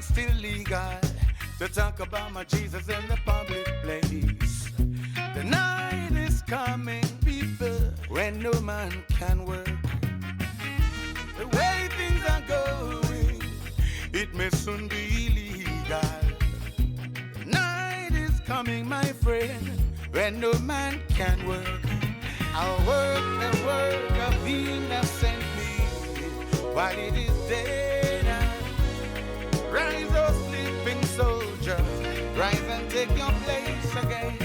it's still legal to talk about my Jesus in the public place. The night is coming, people, when no man can work. The way things are going, it may soon be illegal. The night is coming, my friend, when no man can work. I'll work the work of him that sent me while it is day now. Rise, oh sleeping soldier, rise and take your place again.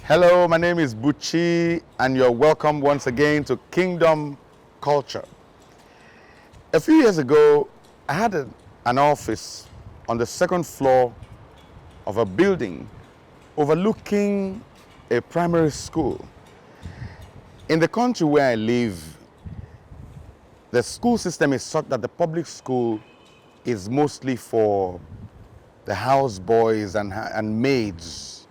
Hello, my name is Buchi, and you're welcome once again to Kingdom Culture. A few years ago, I had an office on the second floor of a building overlooking a primary school. In the country where I live, the school system is such that the public school is mostly for the houseboys and maids,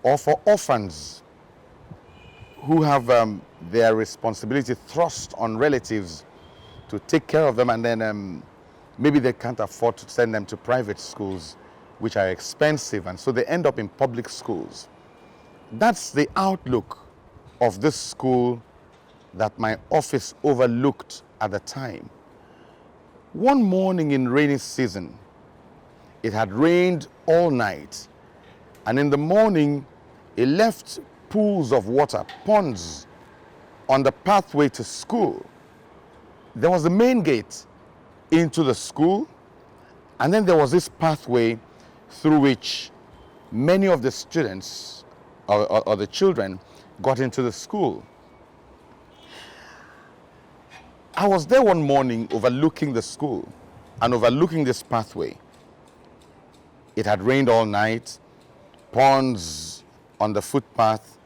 or for orphans who have their responsibility thrust on relatives to take care of them, and then maybe they can't afford to send them to private schools, which are expensive, and so they end up in public schools. That's the outlook of this school that my office overlooked at the time. One morning in rainy season, it had rained all night, and in the morning, it left pools of water, ponds, on the pathway to school. There was the main gate into the school, and then there was this pathway through which many of the students or the children got into the school. I was there one morning overlooking the school and overlooking this pathway. It had rained all night, ponds on the footpath,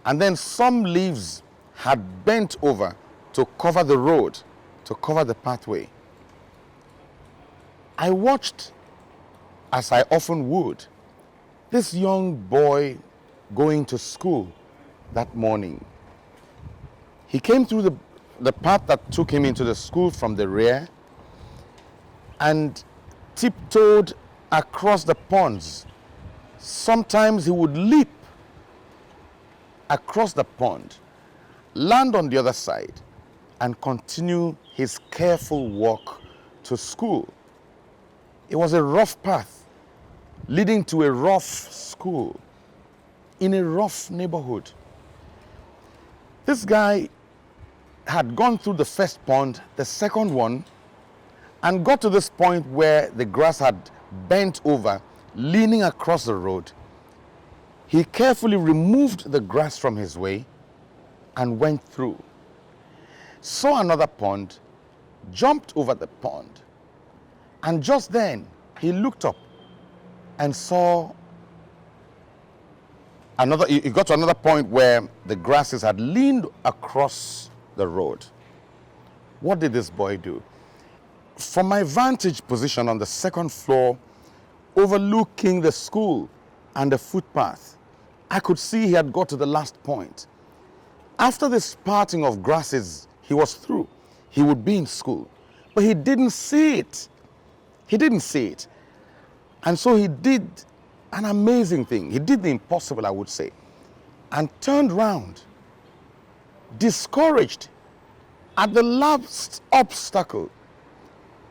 and then some leaves had bent over to cover the road, to cover the pathway. I watched, as I often would, this young boy going to school that morning. He came through the path that took him into the school from the rear and tiptoed across the ponds. Sometimes he would leap across the pond, land on the other side, and continue his careful walk to school. It was a rough path leading to a rough school in a rough neighborhood. This guy had gone through the first pond, the second one, and got to this point where the grass had bent over, leaning across the road. He carefully removed the grass from his way and went through. Saw another pond, jumped over the pond, and just then he looked up and saw he got to another point where the grasses had leaned across the road. What did this boy do? From my vantage position on the second floor, overlooking the school and the footpath, I could see he had got to the last point. After this parting of grasses, he was through. He would be in school. But he didn't see it. He didn't see it. And so he did an amazing thing. He did the impossible, I would say, and turned round, discouraged at the last obstacle.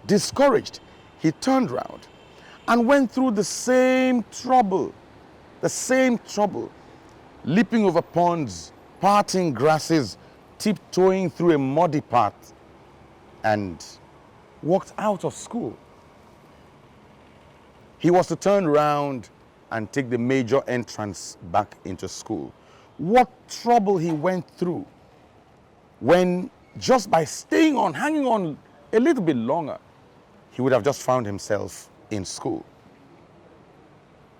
Discouraged, he turned round and went through the same trouble, leaping over ponds, parting grasses, tiptoeing through a muddy path, and walked out of school. He was to turn round and take the major entrance back into school. What trouble he went through when, just by staying on, hanging on a little bit longer, he would have just found himself in school.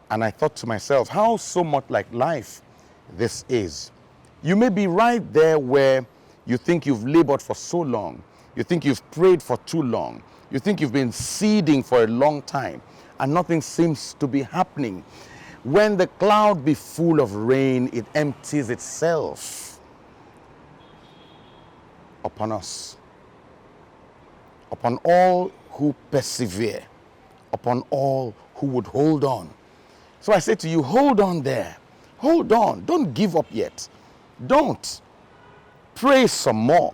And I thought to myself, how so much like life this is. You may be right there where you think you've labored for so long. You think you've prayed for too long. You think you've been seeding for a long time, and nothing seems to be happening. When the cloud be full of rain, it empties itself upon us, upon all who persevere, upon all who would hold on. So I say to you, hold on there. Hold on. Don't give up yet. Don't. Pray some more.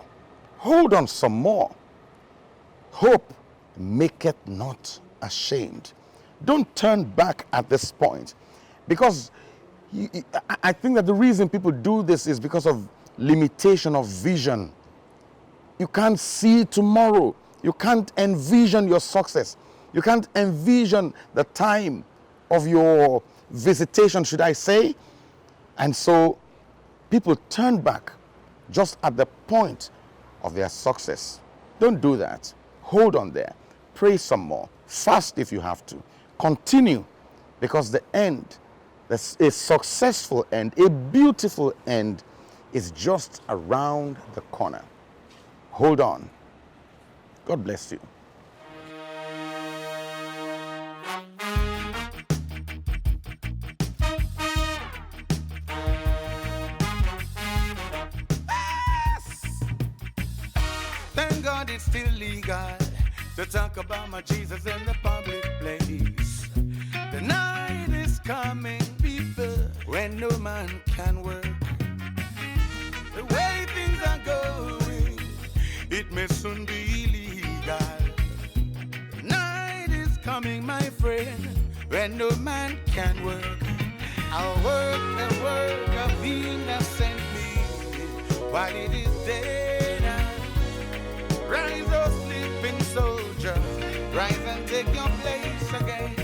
Hold on some more. Hope maketh not ashamed. Don't turn back at this point, because I think that the reason people do this is because of limitation of vision. You can't see tomorrow. You can't envision your success. You can't envision the time of your visitation, should I say. And so people turn back just at the point of their success. Don't do that. Hold on there. Pray some more. Fast if you have to. Continue, because the end, a successful end, a beautiful end, is just around the corner. Hold on. God bless you. Thank God it's still legal to talk about my Jesus in the public place. The night is coming, people, when no man can work. The way things are going, it may soon be illegal. The night is coming, my friend, when no man can work. I'll work the work of him that sent me while it is day now. Rise, oh sleeping soldier, rise and take your place again.